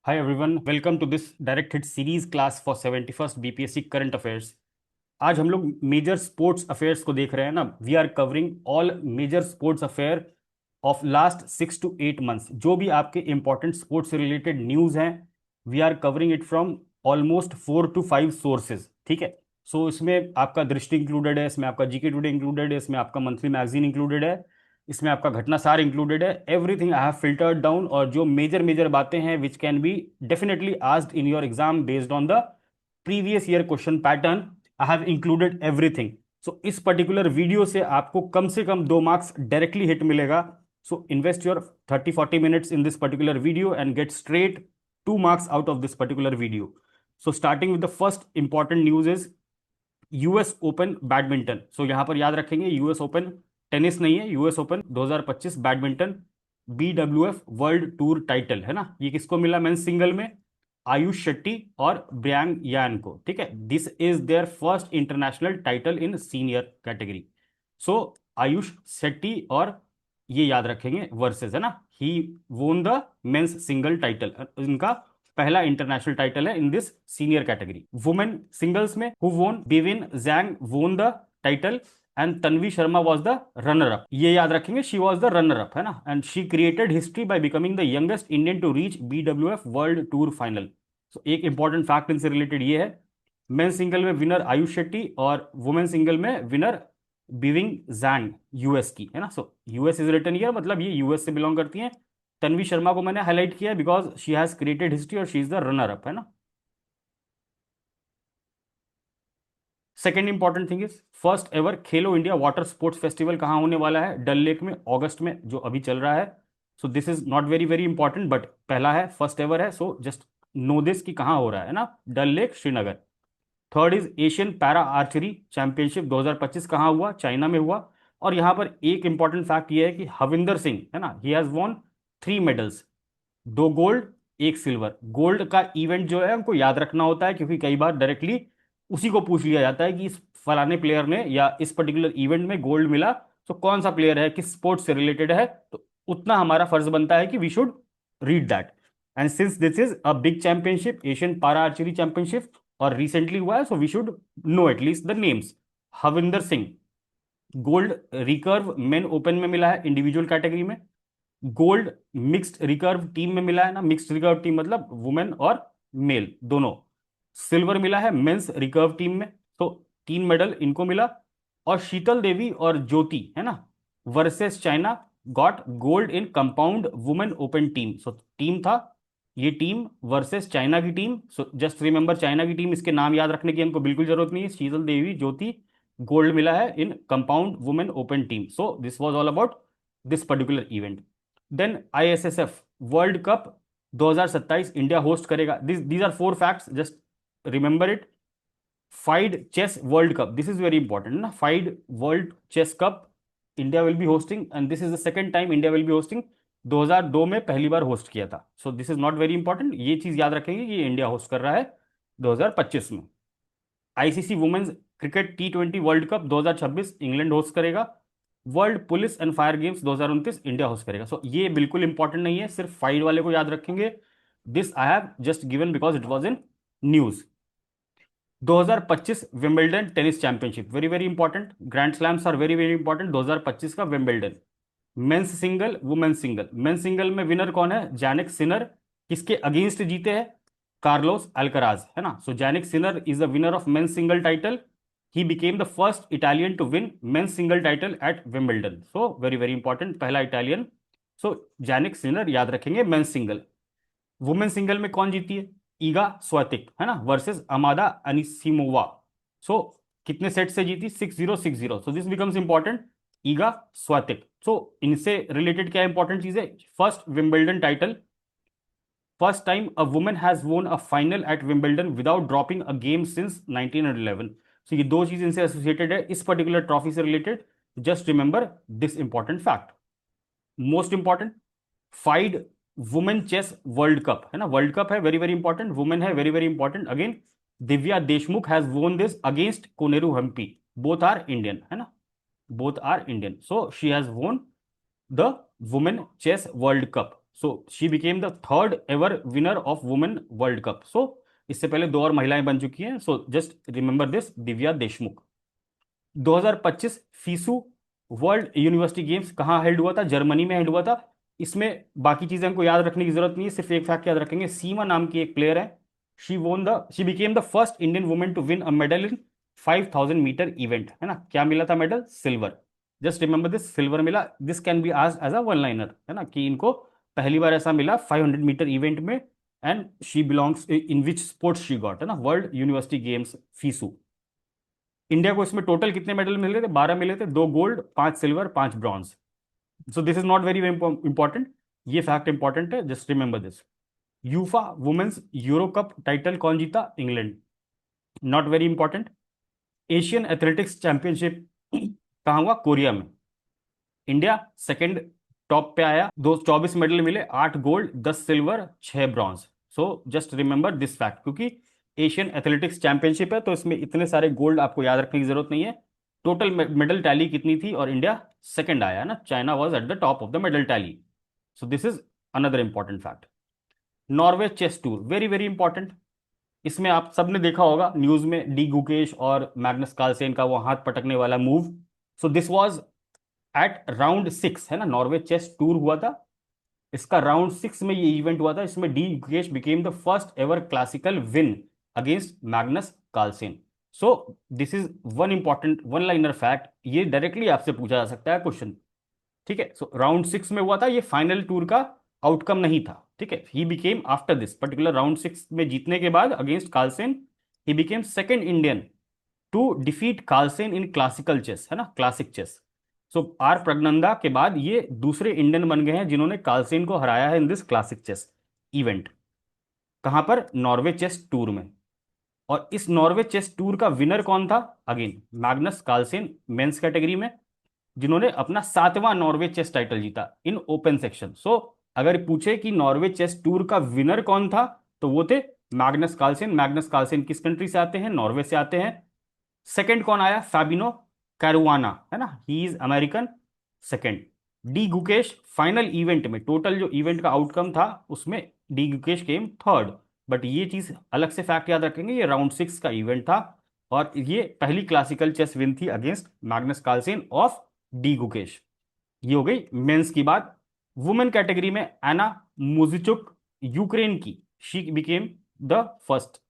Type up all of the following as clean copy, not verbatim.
Hi everyone, welcome to this direct hit series class for 71st BPSC current affairs. आज हम लोग major sports affairs को देख रहे हैं ना। We are covering all major sports affair of last 6 to 8 months। जो भी आपके इंपॉर्टेंट स्पोर्ट्स से रिलेटेड न्यूज हैं, we are covering it from almost 4 to 5 sources. ठीक है। सो इसमें आपका दृष्टि इंक्लूडेड है, इसमें आपका जीके टुडे इंक्लूडेड है, इसमें आपका मंथली मैगजीन इंक्लूडेड है, इसमें आपका घटनासार इंक्लूडेड है। Everything I have filtered down, और जो मेजर मेजर बातें हैं which can be definitely asked in your exam based on the previous year question pattern, I have included everything. So इस पर्टिकुलर वीडियो से आपको कम से कम 2 मार्क्स डायरेक्टली हिट मिलेगा। So invest your 30-40 minutes in this particular video and get straight 2 marks out of this particular video. So starting with the first important news is US open badminton. So यहां पर याद रखेंगे US open tennis नहीं है, US open 2025 badminton BWF world tour title है ना। ये किसको मिला मेंस सिंगल में? आयुष शेट्टी और ब्रयांग यान को। ठीक है, this is their first international title in senior category. So Ayush Shetty और ये याद रखेंगे वर्सेस है ना। ही won the mains single title, इनका पहला इंटरनेशनल टाइटल है in this senior category. Women singles में who won? Beiwen Zhang won the title and Tanvi Sharma was the runner up. ये याद रखेंगे, she was the runner up है ना। And she created history by becoming the youngest Indian to reach BWF world tour final. So एक important fact इनसे related ये है, men single में विनर आयुष शेट्टी और वुमेन सिंगल में विनर बिविंग जैंग यूएस की है ना। So US is written here, मतलब ये यूएस से बिलोंग करती हैं। तन्वी शर्मा को मैंने हाईलाइट किया because she has created history और she is the runner up है ना। Second important thing is first ever Khelo India water sports festival कहाँ होने वाला है? डल लेक में, अगस्त में, जो अभी चल रहा है। सो this is not very very important, but पहला है, फर्स्ट एवर है। सो जस्ट नो दिस कि कहाँ हो रहा है ना, Dal lake Srinagar. Third is Asian para archery championship 2025 कहाँ हुआ? चाइना में हुआ। और यहां पर एक इंपॉर्टेंट फैक्ट ये है कि हविंदर सिंह है ना, he has won 3 medals, 2 gold, 1 silver. Gold का इवेंट जो है हमको याद रखना होता है, क्योंकि कई बार डायरेक्टली उसी को पूछ लिया जाता है कि इस फलाने प्लेयर ने या इस पर्टिकुलर इवेंट में गोल्ड मिला, तो कौन सा प्लेयर है, किस स्पोर्ट्स से रिलेटेड है। तो उतना हमारा फर्ज बनता है कि we should read that. And since this is a big championship, Asian para archery championship, और रिसेंटली हुआ है, so we should know at least the names. Harvinder Singh gold recurve men open में मिला है इंडिविजुअल कैटेगरी में। गोल्ड मिक्स्ड रिकर्व टीम में मिला है ना, मिक्स्ड रिकर्व टीम मतलब वुमेन और मेल दोनों। सिल्वर मिला है मेंस रिकर्व टीम में, तो 3 मेडल इनको मिला। और शीतल देवी और ज्योति है ना, versus China, got gold in compound women open team. So team था ये, टीम वर्सेस चाइना की टीम। सो जस्ट रिमेंबर चाइना की टीम, इसके नाम याद रखने की हमको बिल्कुल जरूरत नहीं है। शीतल देवी ज्योति, गोल्ड मिला है in compound women open team. So this was all about this particular event. Then ISSF world cup 2027 India host करेगा। These are 4 facts, just remember it. FIDE chess world cup, this is very important ना। FIDE world chess cup India will be hosting, and this is the second time India will be hosting. 2002 में पहली बार host किया था। So this is not very important, ये चीज याद रखेंगे कि इंडिया होस्ट कर रहा है 2025 में। ICC women's cricket T20 world cup 2026 England host करेगा। World police and fire games 2029 India host करेगा। सो ये बिल्कुल इंपॉर्टेंट नहीं है, सिर्फ फाइड वाले को याद रखेंगे। This I have just given because it was in news. 2025 Wimbledon tennis championship, very very important. Grand slams are very very important. 2025 का Wimbledon men's single women single. Men's single में winner कौन है? Jannik Sinner. किसके against जीते हैं? Carlos Alcaraz है ना। So Jannik Sinner is the winner of men's single title. He became the first Italian to win men's single title at Wimbledon. So very very important, पहला Italian. So Jannik Sinner याद रखेंगे mains single. Women single में कौन जीती है? ईगा स्वातिक है ना, versus अमादा Anisimova. सो कितने सेट से जीती? 6-0 6-0। So this becomes important, Iga Swiatek. So इनसे रिलेटेड क्या इंपॉर्टेंट चीज है? First Wimbledon title, first time a woman has won a final at Wimbledon without dropping a game since 1911। So ये दो चीज इनसे एसोसिएटेड है इस पर्टिकुलर ट्रॉफी से related. Just remember this important fact. Most important, FIDE women chess world cup है ना, world cup है, वेरी वेरी इंपॉर्टेंट। वुमेन है, very very important again. Divya Deshmukh has won this against Koneru Humpy. Both are Indian है ना, both are Indian. So she has won the women chess world cup. So she became the third ever winner of women world cup. So इससे पहले दो और महिलाएं बन चुकी हैं। So just remember this, Divya Deshmukh. 2025 FISU world university games कहाँ held हुआ था? जर्मनी में हेल्ड हुआ था। इसमें बाकी चीजें हमको याद रखने की जरूरत नहीं है, सिर्फ एक फैक्ट याद रखेंगे, सीमा नाम की एक प्लेयर है, she became the first Indian women to win a medal in 5000 metre event, है ना। क्या मिला था medal? Silver. Just remember this, silver मिला। This can be asked as a one liner, है ना, कि इनको पहली बार ऐसा मिला 500 मीटर इवेंट में, and she belongs in which sports she got, है ना, world university games FISU. India को इसमें टोटल कितने मेडल मिले थे? 12 मिले थे, 2 gold, 5 silver, 5 bronze. So this is not very important, ये फैक्ट इंपॉर्टेंट है, just remember this. UEFA women's euro cup title कौन जीता? England. Not very important. Asian athletics championship कहाँ हुआ? कोरिया में। इंडिया सेकंड टॉप पे आया, दो 24 मेडल मिले, 8 gold, 10 silver, 6 bronze. So just remember this fact, क्योंकि एशियन एथलेटिक्स चैंपियनशिप है तो इसमें इतने सारे गोल्ड आपको याद रखने की जरूरत नहीं है। टोटल मेडल टैली कितनी थी? और इंडिया सेकंड आया ना, China was at the top of the medal tally. So this is another important fact. Norway chess tour, very very important. इसमें आप सबने देखा होगा न्यूज में, डी गुकेश और मैग्नस कार्लसेन का वो हाथ पटकने वाला move. So this was at round 6, है ना, नॉर्वे चेस टूर हुआ था। इसका राउंड 6 में ये इवेंट हुआ था। इसमें D Gukesh became the first ever classical win against Magnus Carlsen. So this is one important one liner fact, ये डायरेक्टली आपसे पूछा जा सकता है क्वेश्चन। ठीक है, सो राउंड 6 में हुआ था, ये फाइनल टूर का आउटकम नहीं था। ठीक है, he became after this particular round 6 में जीतने के बाद against Carlsen, he became second Indian to defeat Carlsen in classical chess, है ना, classic chess. So R Praggnanandhaa के बाद ये दूसरे इंडियन बन गए हैं जिन्होंने कार्लसेन को हराया है in this classic chess event. कहां पर? नॉर्वे चेस टूर में। और इस नॉर्वे चेस टूर का विनर कौन था? Again Magnus Carlsen, men's category में, जिन्होंने अपना 7वां नॉर्वे चेस टाइटल जीता इन ओपन सेक्शन। सो अगर पूछे कि नॉर्वे चेस टूर का विनर कौन था, तो वो थे मैग्नस कार्लसेन। मैग्नस कार्लसेन किस कंट्री से आते हैं? नॉर्वे से आते हैं। सेकंड कौन आया? फैबिनो कैरुआना, है ना, he is American. Second D Gukesh, final event में, टोटल जो इवेंट का आउटकम था उसमें D Gukesh came third. But ये चीज अलग से फैक्ट याद रखेंगे, ये राउंड 6 का इवेंट था और ये पहली क्लासिकल चेस विन थी against Magnus Carlsen of D Gukesh. ये हो गई मेंस की बात। वुमेन कैटेगरी में एना मुजिचुक, यूक्रेन की, she became the first.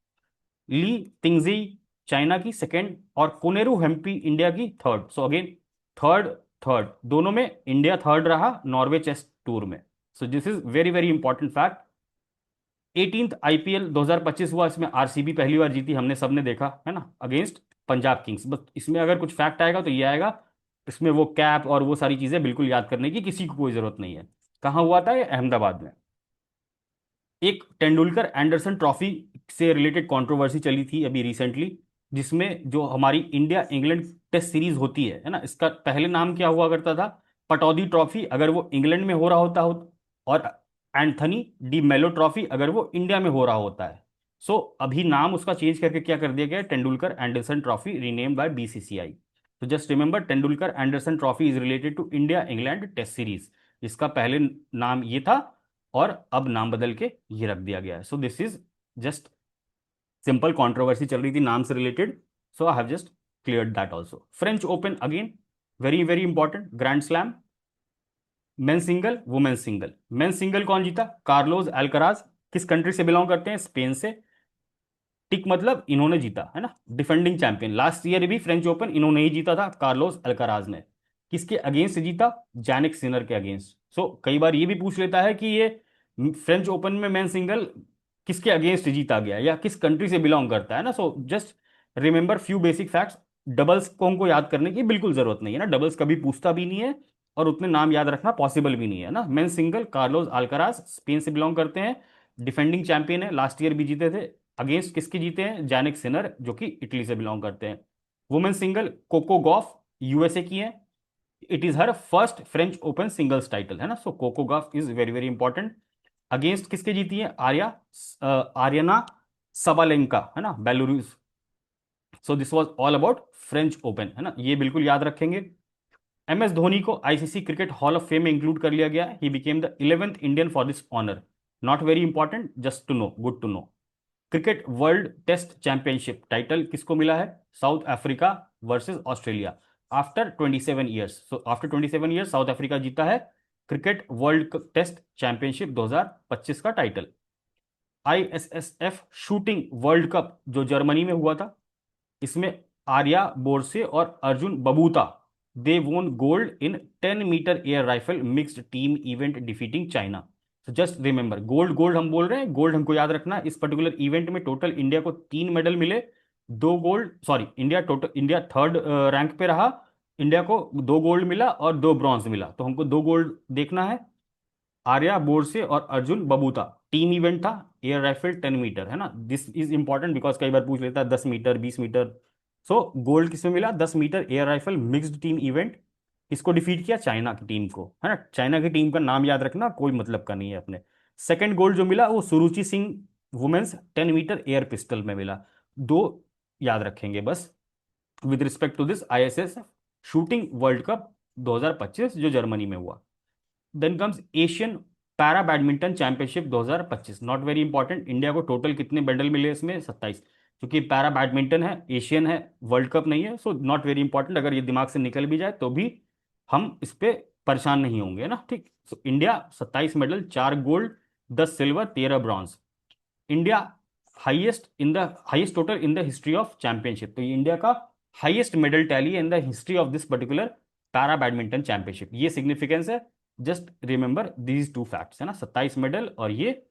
Lei Tingjie, China की, सेकेंड। और कोनेरू हेम्पी, इंडिया की, third. So again third third दोनों में इंडिया थर्ड रहा नॉर्वे चेस टूर में। So this is very very important fact. 18th IPL 2025 हुआ, इसमें आरसीबी पहली बार जीती, हमने सबने देखा, है ना, अगेंस्ट पंजाब किंग्स। बस इसमें अगर कुछ फैक्ट आएगा तो ये आएगा, इसमें वो कैप और वो सारी चीजें बिल्कुल याद करने की किसी को कोई जरूरत नहीं है। कहाँ हुआ था ये? अहमदाबाद में। एक तेंदुलकर एंडरसन ट्रॉफी से रिलेटेड कंट्रोवर्सी चली थी अभी रिसेंटली, जिसमें जो हमारी इंडिया इंग्लैंड टेस्ट सीरीज होती है ना, इसका पहले नाम क्या हुआ करता था? पटौदी ट्रॉफी, अगर वो इंग्लैंड में हो रहा होता हो, और एंथनी डी मेलो ट्रॉफी अगर वो इंडिया में हो रहा होता है। सो अभी नाम उसका चेंज करके क्या कर दिया गया? Tendulkar Anderson trophy, rename by BCCI. तो just remember, Tendulkar Anderson trophy is related to India England test series, जिसका पहले नाम ये था और अब नाम बदल के ये रख दिया गया है। सो this is just simple controversy चल रही थी नाम से related, so I have just cleared that also. French open again very very important grand slam. Men single, women single. Men single कौन जीता? Carlos Alcaraz. किस कंट्री से बिलोंग करते हैं? स्पेन से। टिक मतलब इन्होंने जीता, है ना, डिफेंडिंग चैंपियन, लास्ट ईयर भी फ्रेंच ओपन इन्होंने ही जीता था, कार्लोस अल्कराज ने। किसके अगेंस्ट जीता? जैनिक सिनर के अगेंस्ट। सो कई बार ये भी पूछ लेता है कि ये फ्रेंच ओपन में मेन सिंगल किसके अगेंस्ट जीता गया या किस कंट्री से बिलोंग करता है ना। सो just remember few basic facts. Doubles को हमको याद करने की बिल्कुल जरूरत नहीं है ना, डबल्स कभी पूछता भी नहीं है और उतने नाम याद रखना पॉसिबल भी नहीं है ना। Men single Carlos Alcaraz Spain से बिलोंग करते हैं, डिफेंडिंग चैंपियन है, लास्ट ईयर भी जीते थे। अगेंस्ट किसके जीते हैं? जैनिक सिनर, जो कि इटली से बिलोंग करते हैं। Women single Coco Gauff, USA की है। It is her first French open singles title, है ना। So Coco Gauff is very very important. Against किसके जीती है? आर्यना सबालेंका, है ना, Belarus. So this was all about French open, है ना, ये बिल्कुल याद रखेंगे। MS धोनी को ICC cricket hall of fame में इंक्लूड कर लिया गया। He became the 11th Indian for this honour. Not very important, just to know, good to know. Cricket world test championship title किसको मिला है? South Africa versus Australia, after 27 years. So after 27 years South Africa जीता है cricket world test championship 2025 का title. ISSF shooting world cup जो Germany में हुआ था, इसमें आर्या बोरसे और Arjun Babuta they won gold in 10 metre air rifle mixed team event defeating China. तो जस्ट रिमेंबर, गोल्ड गोल्ड हम बोल रहे हैं, गोल्ड हमको याद रखना। इस पर्टिकुलर इवेंट में टोटल इंडिया को 3 मेडल मिले। 2 gold, sorry, India third rank पे रहा। इंडिया को 2 गोल्ड मिला और 2 ब्रॉन्ज मिला, तो हमको 2 गोल्ड देखना है। आर्या बोरसे और अर्जुन बबूता, टीम इवेंट था, एयर राइफल 10 मीटर, है ना। दिस इज इंपॉर्टेंट बिकॉज कई बार पूछ लेता है 10 मीटर 20 मीटर। सो गोल्ड किसमें मिला? 10 metre air rifle mixed team event. इसको डिफीट किया चाइना की टीम को, है ना। चाइना की टीम का नाम याद रखना, कोई मतलब का नहीं है अपने। सेकंड गोल्ड जो मिला वो Suruchi Singh women's 10 metre air pistol में मिला। दो याद रखेंगे बस with respect to this ISS shooting world cup 2025 जो जर्मनी में हुआ। Then comes Asian para badminton championship 2025। Not very important, India को टोटल कितने मेडल मिले इसमें? 27। क्योंकि पैरा बैडमिंटन है, एशियन है, वर्ल्ड कप नहीं है, सो नॉट वेरी इंपॉर्टेंट। अगर ये दिमाग से निकल भी जाए तो भी हम इस पे परेशान नहीं होंगे ना, ठीक। So India 27 medal, 4 gold, 10 silver, 13 bronze. India highest total in the history of championship. तो ये इंडिया का highest medal tally in the history of this particular para badminton championship. ये सिग्निफिकेंस है, just remember these two facts, है ना। 27 medal और ये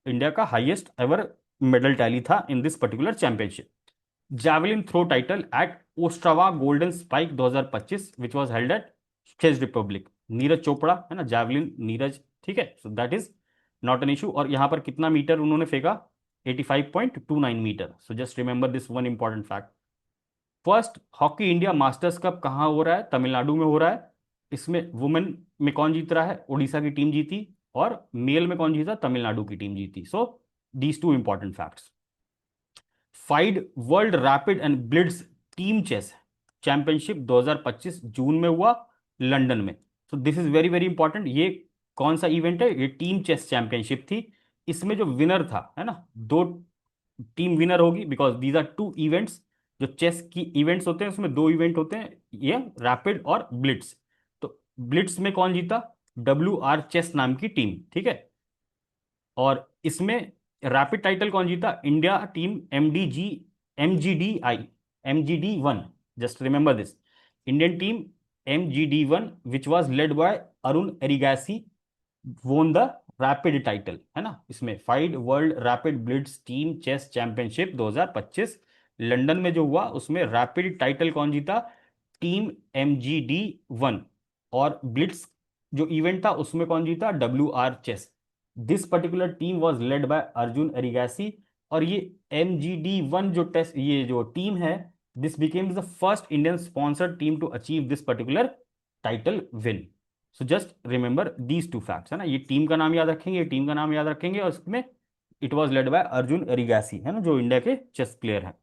India का हाईएस्ट एवर मेडल टैली था in this particular championship. Javelin throw title at Ostrava golden spike 2025 which was held at Czech Republic. Neeraj Chopra, है ना, जावलिन नीरज, ठीक है। So that is not an issue. और यहां पर कितना मीटर उन्होंने फेंका? 85.29 metre. So just remember this one important fact. First hockey India masters cup कहाँ हो रहा है? तमिलनाडु में हो रहा है। इसमें वुमेन में कौन जीत रहा है? ओडिशा की टीम जीती। और मेल में कौन जीता? तमिलनाडु की टीम जीती। So these two important facts. FIDE world rapid and blitz team chess championship 2025 जून में हुआ लंदन में। So this is very very important. ये कौन सा इवेंट है? ये टीम चेस चैंपियनशिप थी। इसमें जो विनर था, है ना, दो टीम विनर होगी because these are two events. जो चेस की इवेंट्स होते हैं उसमें 2 इवेंट होते हैं, ये रैपिड और ब्लिट्स। तो ब्लिट्स में कौन जीता? WR चेस नाम की टीम, ठीक है। और इसमें रैपिड टाइटल कौन जीता? India team MGD1। Just remember this, Indian team MGD1 which was led bye Arun Erigaisi won the rapid title, है ना। इसमें FIDE world rapid Blitz team chess championship 2025 London में जो हुआ उसमें रैपिड टाइटल कौन जीता? Team MGD1। और ब्लिट्स जो इवेंट था उसमें कौन जीता? WR चेस। This particular team was led by Arjun Erigaisi. और ये MGD1 जो टेस्ट, ये जो टीम है, this became the first Indian sponsored team to achieve this particular title win. So just remember these two facts, है ना। ये टीम का नाम याद रखेंगे, टीम का नाम याद रखेंगे। और इसमें it was led by Arjun Erigaisi, है ना, जो इंडिया के चेस प्लेयर हैं।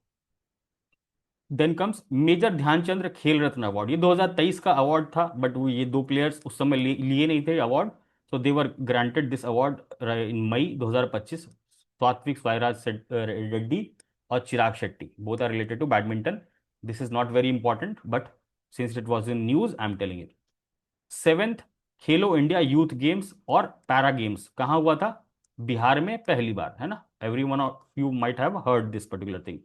देन कम्स मेजर ध्यानचंद्र खेल रत्न अवार्ड। ये 2023 का अवार्ड था, बट वो ये दो प्लेयर्स उस समय लिए नहीं थे award. So they were granted this award in May 2025। Satwik Sairaj Reddy और Chirag Shetty, both are related to badminton. This is not very important but since it was in news I am telling it. Seventh Khelo India youth games और para games कहाँ हुआ था? बिहार में पहली बार, है ना। Every one of you might have heard this particular thing.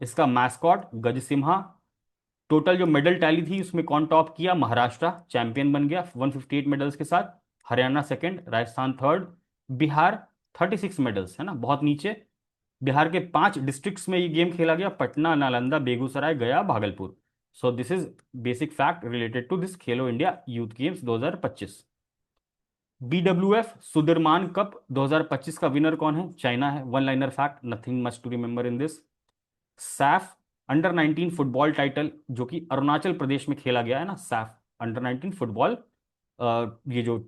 इसका मैस्कॉट गजसिम्हा। टोटल जो मेडल टैली थी उसमें कौन टॉप किया? महाराष्ट्र चैंपियन बन गया 158 मेडल्स के साथ। Haryana second, Rajasthan third, Bihar 36 medals, है ना, बहुत नीचे। बिहार के 5 डिस्ट्रिक्ट्स में ये गेम खेला गया, Patna, Nalanda, Begusarai, Gaya, Bhagalpur. So this is basic fact related to this Khelo India youth games 2025। BWF Sudirman cup 2025 का विनर कौन है? चाइना है। One liner fact, nothing much to remember in this. SAFF under 19 football title जो कि अरुणाचल प्रदेश में खेला गया, है ना। सैफ अंडर 19 फुटबॉल, ये जो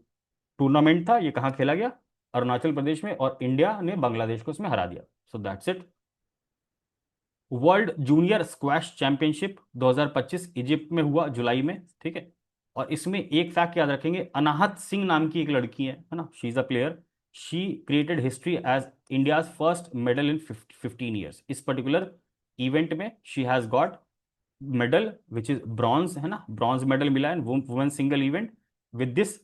टूर्नामेंट था ये कहाँ खेला गया? अरुणाचल प्रदेश में। और इंडिया ने बांग्लादेश को इसमें हरा दिया। So that's it. World junior squash championship 2025 Egypt में हुआ जुलाई में, ठीक है। और इसमें एक फैक्ट याद रखेंगे, अनाहत सिंह नाम की एक लड़की है ना, she is a player, she created history as India's first medal in 15 years. इस पर्टिकुलर इवेंट में she has got medal which is bronze, है ना, ब्रॉन्ज मेडल मिला है women single event. With this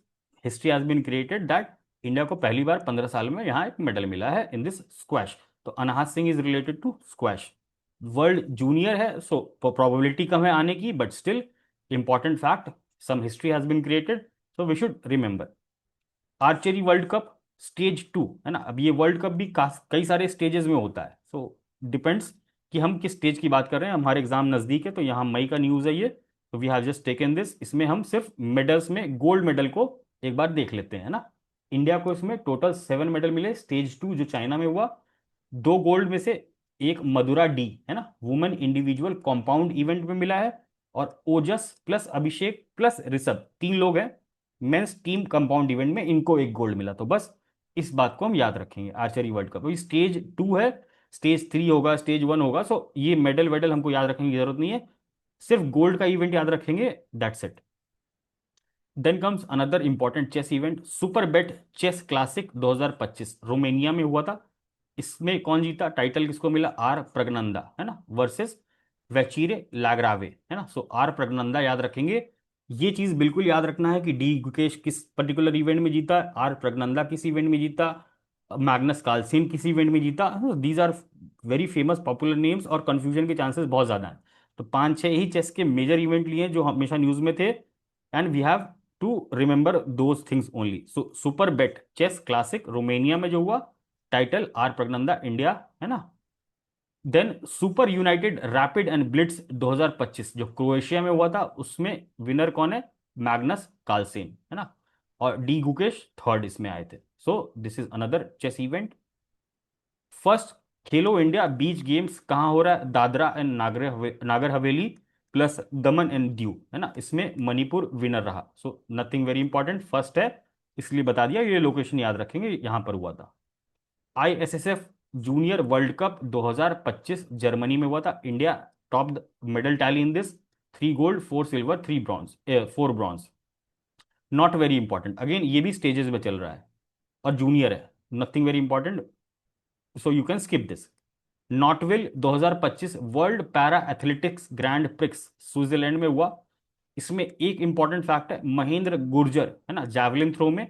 history has been created that India को पहली बार 15 साल में यहाँ एक मेडल मिला है इन दिस स्क्वैश। तो Anahat Singh is related to squash. World junior है, सो प्रोबेबिलिटी कम है आने की, but still important fact, some history has been created, so we should remember. Archery world cup stage 2, है ना, अब ये वर्ल्ड कप भी कई सारे स्टेजेस में होता है, सो डिपेंड्स कि हम किस स्टेज की बात कर रहे हैं। हमारे एग्जाम नजदीक है तो यहाँ मई का न्यूज़ है ये, तो we have just taken this. इसमें हम सिर्फ मेडल्स में गोल्ड मेडल को एक बार देख लेते हैं ना। इंडिया को इसमें टोटल 7 मेडल मिले। स्टेज 2 जो चाइना में हुआ, 2 गोल्ड में से एक मधुरा डी, है ना, वुमेन इंडिविजुअल कॉम्पाउंड इवेंट में मिला है, और ओजस प्लस अभिषेक प्लस ऋषभ 3 लोग हैं मेंस टीम कंपाउंड इवेंट में, इनको एक गोल्ड मिला। तो बस इस बात को हम याद रखेंगे आर्चरी वर्ल्ड कप। स्टेज 2 है, स्टेज 3 होगा, स्टेज 1 होगा, सो ये मेडल वेडल हमको याद रखने की जरूरत नहीं है, सिर्फ गोल्ड का इवेंट याद रखेंगे, that's it. Then comes another important chess event, superbet chess classic 2025 Romania में हुआ था। इसमें कौन जीता, टाइटल किसको मिला, आर प्रगनंदा, है ना, वर्सेस वेचीरे लाग्रावे, है ना। सो आर प्रगनंदा याद रखेंगे। ये चीज बिल्कुल याद रखना है कि डी गुकेश किस पर्टिकुलर इवेंट में जीता, आर प्रगनंदा किस इवेंट में जीता, मैग्नस कार्लसेन किस इवेंट में जीता। These are very famous popular names और कंफ्यूजन के चांसेस बहुत ज्यादा हैं। तो 5-6 ही चेस के मेजर इवेंट लिए हैं जो हमेशा न्यूज में थे, and we have to remember those things only. So superbet chess classic Romania में जो हुआ, टाइटल आर प्रगनंदा इंडिया, है ना। Then super united rapid and blitz 2025 जो क्रोएशिया में हुआ था, उसमें विनर कौन है, मैग्नस कार्लसेन, है ना, और डी गुकेश थर्ड इसमें आए थे। So this is another chess event. First Khelo India beach games कहाँ हो रहा है, Dadra and Nagar Haveli plus Daman and Diu, है ना, इसमें मणिपुर विनर रहा। So nothing very important, first है इसलिए बता दिया, ये लोकेशन याद रखेंगे, यहां पर हुआ था। ISSF junior world cup 2025 Germany में हुआ था। India top the medal tally in this, 3 gold 4 silver 3 bronze, 4 bronze. Not very important, again ये भी स्टेजेस में चल रहा है और जूनियर है, nothing very important, so you can skip this. Nottwil 2025 world para athletics grand prix Switzerland में हुआ। इसमें एक इंपॉर्टेंट फैक्ट है, महेंद्र गुर्जर, है ना, जैवलिन थ्रो में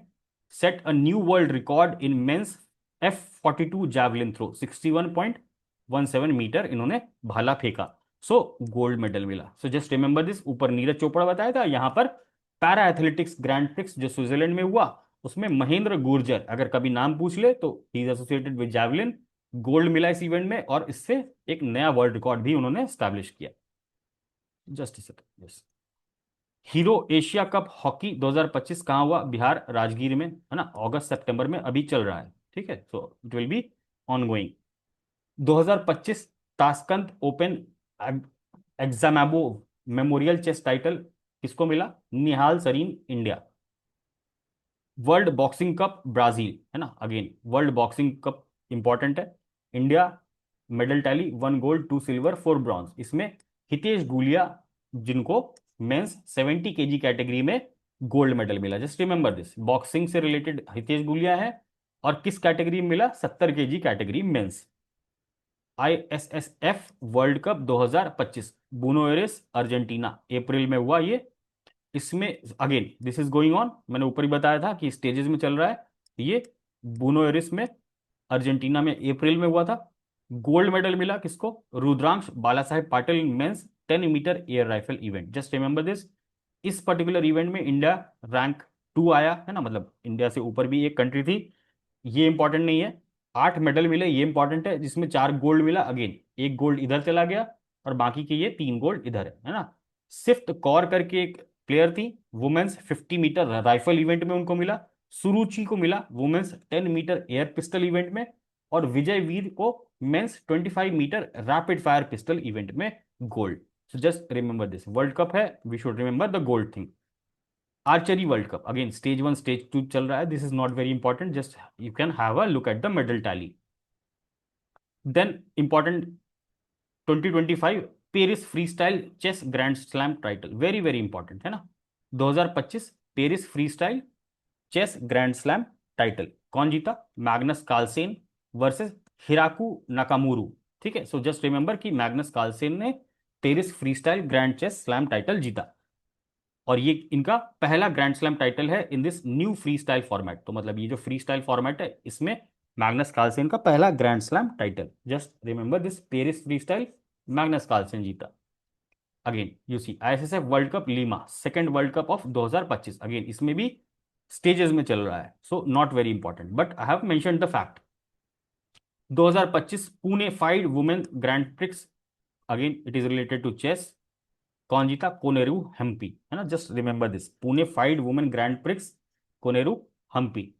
set a new world record in men's F42 javelin throw, 61.17 metre इन्होंने भाला फेंका। सो गोल्ड मेडल मिला। सो जस्ट रिमेंबर दिस, ऊपर नीरज चोपड़ा बताया था, यहाँ पर पैरा एथलेटिक्स ग्रैंड प्रिक्स जो स्विट्जरलैंड में हुआ, उसमें महेंद्र गुर्जर अगर कभी नाम पूछ ले तो he is associated with javelin, gold मिला इस इवेंट में, और इससे एक नया वर्ल्ड रिकॉर्ड भी उन्होंने स्टैब्लिश किया। Just second, yes. Hero Asia cup hockey 2025 कहाँ हुआ, बिहार राजगीर में, है ना, अगस्त सितंबर में अभी चल रहा है, ठीक है, so it will be ongoing. 2025 Tashkent open Agzamov memorial chess title किसको मिला, Nihal Sarin India. World boxing cup Brazil, है ना, again world boxing cup important है। India medal tally 1 gold 2 silver 4 bronze, इसमें हितेश गुलिया जिनको मेंस 70 kg कैटेगरी में गोल्ड मेडल मिला। Just remember this, boxing से रिलेटेड हितेश गुलिया है, और किस कैटेगरी में मिला, 70 kg category men's. ISSF world cup 2025 Buenos Aires Argentina April में हुआ ये। इसमें again this is going on, मैंने ऊपर ही बताया था कि स्टेजेस में चल रहा है ये। बुनो एरिस में अर्जेंटीना में अप्रैल में हुआ था। गोल्ड मेडल मिला किसको, Rudransh Bala Saheb Patil men's 10 metre air rifle event. Just remember this, इस पर्टिकुलर इवेंट में इंडिया रैंक 2 आया, है ना, मतलब इंडिया से ऊपर भी एक कंट्री थी। ये इंपॉर्टेंट नहीं है, 8 मेडल मिले ये इंपॉर्टेंट है, जिसमें 4 गोल्ड मिला, अगेन एक गोल्ड इधर चला गया और बाकी के ये 3 गोल्ड इधर है ना। सिफ्थ कौर करके एक प्लेयर थी, वुमेन्स 50 मीटर राइफल इवेंट में उनको मिला। सुरुचि को मिला women's 10 metre air pistol event में, और विजय वीर को men's 25 metre rapid fire pistol event में gold. So just remember this, world cup है, we should remember the gold thing. Archery world cup again stage 1 stage 2 चल रहा है, this is not very important, just you can have a look at the medal tally. Then important 2025 Paris freestyle chess grand slam title, very very important, है ना। 2025 Paris freestyle chess grand slam title कौन जीता? Magnus Carlsen versus हिराकू Nakamura. ठीक है, so just remember कि Magnus Carlsen ने Paris freestyle grand chess slam title जीता, और ये इनका पहला ग्रैंड स्लैम टाइटल है in this new freestyle format. तो मतलब ये जो फ्री स्टाइल फॉर्मेट है इसमें मैग्नस कार्लसेन का पहला grand slam title. Just remember this, Paris freestyle Magnus Carlsen जीता। Again you see ISSF world cup Lima, second world cup of 2025, again इसमें भी स्टेजेस में चल रहा है, so not very important but I have mentioned the fact. 2025 Pune FIDE women grand prix, again it is related to chess, कौन जीता? कोनेरू हम्पी, है ना, just remember this, Pune FIDE women grand prix Koneru Humpy.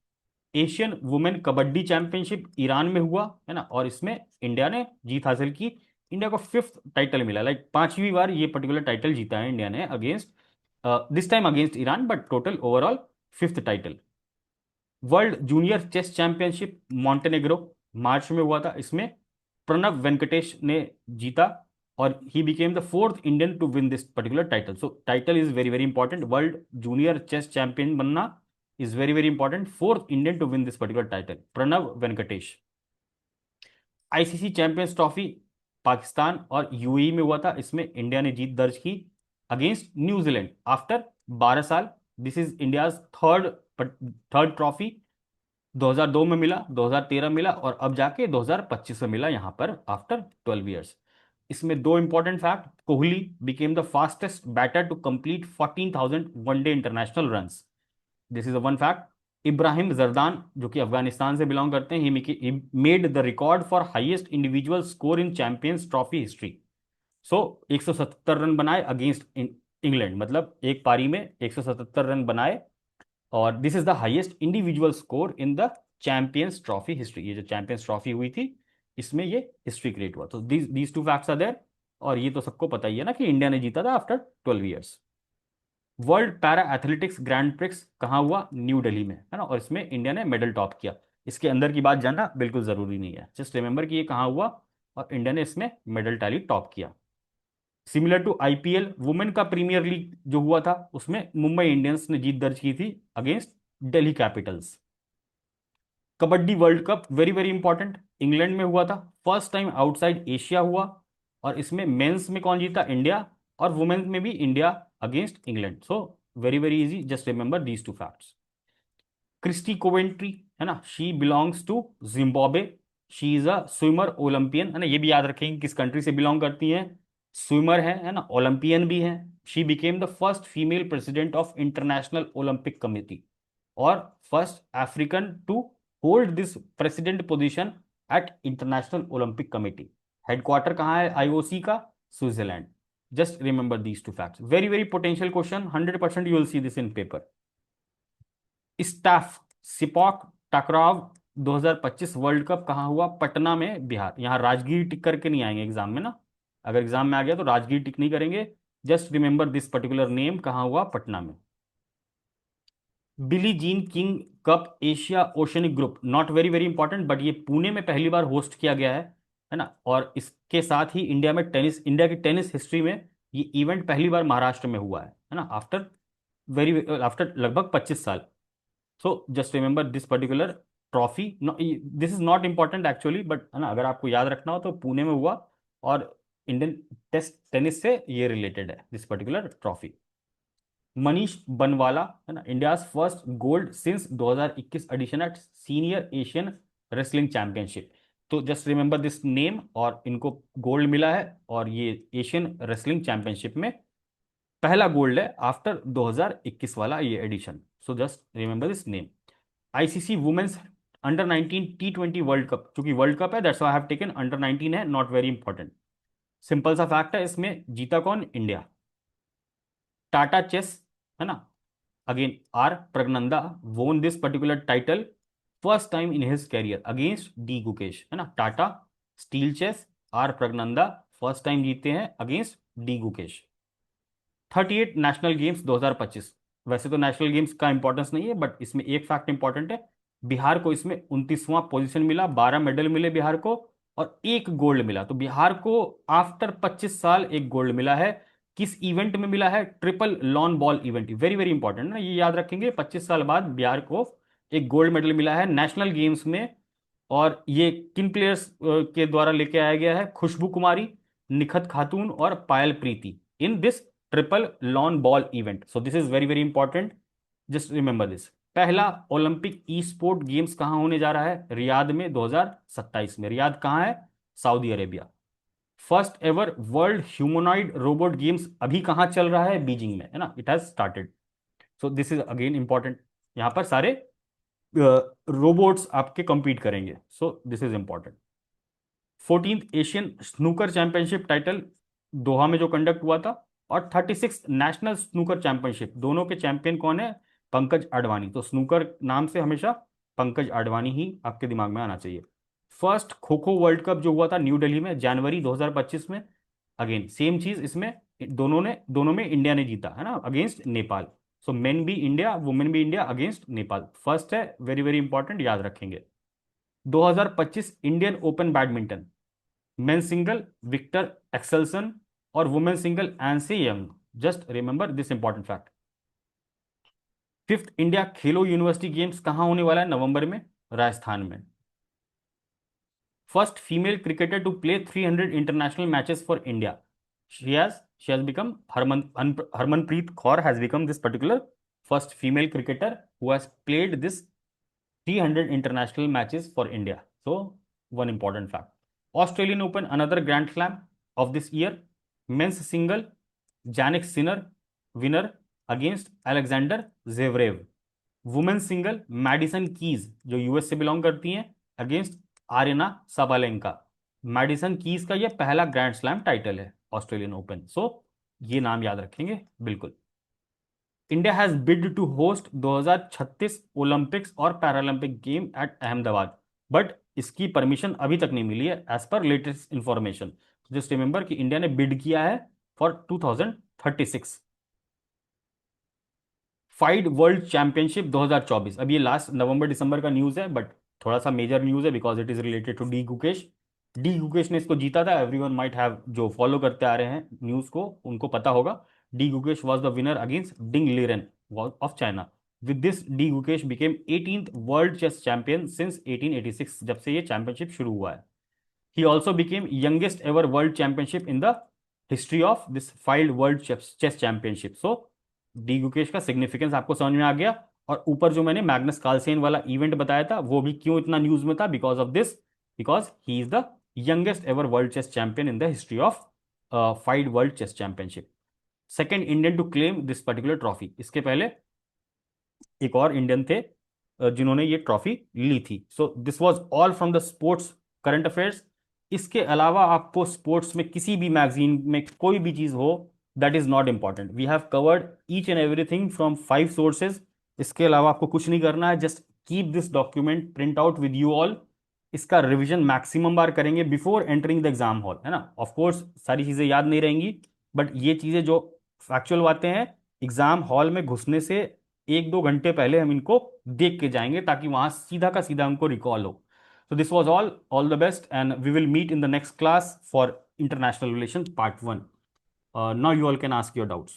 Asian women kabaddi championship Iran में हुआ, है ना, और इसमें इंडिया ने जीत हासिल की। इंडिया को फिफ्थ टाइटल मिला, लाइक पांचवी बार ये पर्टिकुलर टाइटल जीता है इंडिया ने against, this time against Iran, but total overall fifth title. World junior chess championship Montenegro March में हुआ था, इसमें प्रणव वेंकटेश ने जीता, और he became the fourth Indian to win this particular title. So title is very very important, world junior chess champion बनना is very very important, fourth Indian to win this particular title, Pranav Venkatesh. ICC champions trophy Pakistan और UAE में हुआ था, इसमें India ने जीत दर्ज की against New Zealand after 12 साल। This is India's third trophy. 2002 में मिला, 2013 मिला, और अब जाके 2025 में मिला यहाँ पर आफ्टर 12 ईयर्स। इसमें दो important fact, Kohli became the fastest batter to complete 14,000 one day international runs, this is a one fact. Ibrahim Zadran जो कि अफगानिस्तान से बिलोंग करते हैं, he made the record for highest individual score in Champions Trophy history. So 177 run बनाए against England, मतलब एक पारी में 177 रन बनाए, और this is the highest individual score in the Champions Trophy history. ये जो चैंपियंस ट्रॉफी हुई थी इसमें ये हिस्ट्री क्रिएट हुआ, तो these two facts are there. और ये तो सबको पता ही है ना कि इंडिया ने जीता था after 12 years. World para athletics grand prix कहाँ हुआ? न्यू दिल्ली में, है ना, और इसमें इंडिया ने मेडल टॉप किया। इसके अंदर की बात जानना बिल्कुल जरूरी नहीं है, जस्ट रिमेंबर कि ये कहाँ हुआ और इंडिया ने इसमें मेडल टैली टॉप किया। सिमिलर टू आईपीएल, वुमेन का प्रीमियर लीग जो हुआ था उसमें मुंबई इंडियंस ने जीत दर्ज की थी against Delhi Capitals. Kabaddi world cup very very important, England में हुआ था, फर्स्ट टाइम आउटसाइड एशिया हुआ, और इसमें मेंस में कौन जीता? इंडिया, और वुमेन्स में भी India against England. So very very easy, just remember these two facts. Kirsty Coventry, है ना, she belongs to Zimbabwe, she is a swimmer Olympian, है ना, ये भी याद रखेंगे किस कंट्री से बिलोंग करती हैं, स्विमर है ना, ओलंपियन भी है। She became the first female president of international Olympic committee, और first African to hold this president position at international Olympic committee. Headquarter कहाँ है आईओसी का? Switzerland. Just remember these two facts, very very potential question, 100% you will see this in paper. स्टाफ sepak takraw 2025 world cup कहाँ हुआ? पटना में, बिहार। यहाँ राजगीर टिक करके नहीं आएंगे एग्जाम में ना, अगर एग्जाम में आ गया तो राजगीर टिक नहीं करेंगे, just remember this particular name, कहाँ हुआ? पटना में। Billie Jean King cup Asia oceanic group, not very very important, but ये पुणे में पहली बार होस्ट किया गया है ना, और इसके साथ ही इंडिया की टेनिस हिस्ट्री में ये इवेंट पहली बार महाराष्ट्र में हुआ है ना, आफ्टर लगभग 25 साल। सो just remember this particular trophy, this is not important actually, but है ना, अगर आपको याद रखना हो तो पुणे में हुआ, और इंडियन टेस्ट टेनिस से ये रिलेटेड है this particular trophy. Manish Banwala, है ना, India's first gold since 2021 edition at senior Asian wrestling championship. तो जस्ट रिमेंबर दिस नेम, और इनको गोल्ड मिला है, और ये एशियन रेसलिंग चैंपियनशिप में पहला गोल्ड है आफ्टर 2021 वाला ये edition. So just remember this name. ICC women's under 19 T20 world cup, क्योंकि वर्ल्ड कप है that's why I have taken under 19 है, नॉट वेरी इंपॉर्टेंट। सिंपल सा फैक्ट है, इसमें जीता कौन? इंडिया। टाटा चेस, है ना, again R Praggnanandhaa won this particular title first time in his career against D Gukesh, है ना, Tata Steel Chess, R Praggnanandhaa first time जीते हैं against D Gukesh. 38 national games 2025, वैसे तो नेशनल गेम्स का इंपॉर्टेंस नहीं है, बट इसमें एक फैक्ट इंपॉर्टेंट है, बिहार को इसमें 29वां पोजीशन मिला, 12 मेडल मिले बिहार को, और एक गोल्ड मिला, तो बिहार को आफ्टर 25 साल एक गोल्ड मिला है किस इवेंट में मिला है? Triple lawn ball event, very very important ना, ये याद रखेंगे। 25 साल बाद बिहार को एक गोल्ड मेडल मिला है नेशनल गेम्स में। और ये किन प्लेयर्स के द्वारा लेके आया गया है? खुशबू कुमारी, निखत खातून और Payal Priti, in this triple lawn ball event. So this is very very important, just remember this. पहला ओलंपिक ई स्पोर्ट गेम्स कहाँ होने जा रहा है? रियाद में 2027 में। रियाद कहाँ है? Saudi Arabia. First ever world humanoid robot games अभी कहाँ चल रहा है? बीजिंग में, है ना, it has started. So this is again important. यहां पर सारे रोबोट्स आपके compete करेंगे, so this is important. 14th Asian snooker championship title Doha में जो कंडक्ट हुआ था, और 36 नेशनल स्नूकर चैंपियनशिप, दोनों के चैंपियन कौन है? पंकज आडवाणी। तो स्नूकर नाम से हमेशा पंकज आडवाणी ही आपके दिमाग में आना चाहिए। First kho kho world cup जो हुआ था न्यू दिल्ली में जनवरी 2025 में, अगेन सेम चीज इसमें, दोनों में इंडिया ने जीता है ना, अगेंस्ट नेपाल। सो मेन भी इंडिया, वुमेन भी इंडिया अगेंस्ट नेपाल। फर्स्ट है, वेरी वेरी इंपॉर्टेंट, याद रखेंगे। 2025 Indian open badminton, men single Viktor Axelsen और women single An Se Young. Just remember this important fact. Fifth India Khelo university games कहां होने वाला है? नवंबर में, राजस्थान में। First female cricketer to play 300 international matches for India. She has become Harmanpreet Kaur has become this particular first female cricketer who has played this 300 international matches for India. So one important fact. Australian Open, another Grand Slam of this year. Men's single, Jannik Sinner winner against Alexander Zverev. Women single Madison Keys जो US से belong करती हैं against Aryna Sabalenka. Madison Keys का ये पहला grand slam title है Australian open. So ये नाम याद रखेंगे बिल्कुल। India has bid to host 2036 Olympics और Paralympic game at Ahmedabad, but इसकी परमिशन अभी तक नहीं मिली है as per latest information. Just remember कि इंडिया ने बिड किया है फॉर 2036। फाइड वर्ल्ड चैंपियनशिप 2024, अब ये लास्ट नवंबर दिसंबर का न्यूज़ है, बट थोड़ा सा मेजर न्यूज़ है because it is related to D Gukesh. D Gukesh ने इसको जीता था। एवरीवन माइट हैव, जो फॉलो करते आ रहे हैं न्यूज़ को उनको पता होगा। D Gukesh was the winner against Ding Liren of China. With this D Gukesh became 18th world chess champion since 1886, जब से ये चैंपियनशिप शुरू हुआ है। He also became youngest ever world championship in the history of this filed world chess championship. So D Gukesh का significance आपको समझ में आ गया। और ऊपर जो मैंने मैग्नस कार्लसेन वाला इवेंट बताया था वो भी क्यों इतना न्यूज में था? Because of this, because he is the youngest ever world chess champion in the history of FIDE world chess championship. Second Indian to claim this particular trophy. इसके पहले एक और इंडियन थे जिन्होंने ये ट्रॉफी ली थी। सो this was all from the sports current affairs. इसके अलावा आपको स्पोर्ट्स में किसी भी मैगजीन में कोई भी चीज हो, that is not important. We have covered each and everything from 5 sources. इसके अलावा आपको कुछ नहीं करना है, just keep this document print out with you all. इसका रिवीजन मैक्सिमम बार करेंगे before entering the exam hall, है ना। ऑफ कोर्स सारी चीजें याद नहीं रहेंगी, बट ये चीजें जो फैक्चुअल बातें हैं, एग्जाम हॉल में घुसने से 1-2 घंटे पहले हम इनको देख के जाएंगे ताकि वहां सीधा का सीधा हमको रिकॉल हो। So this was all the best, and we will meet in the next class for international relations part 1. Now you all can ask your doubts.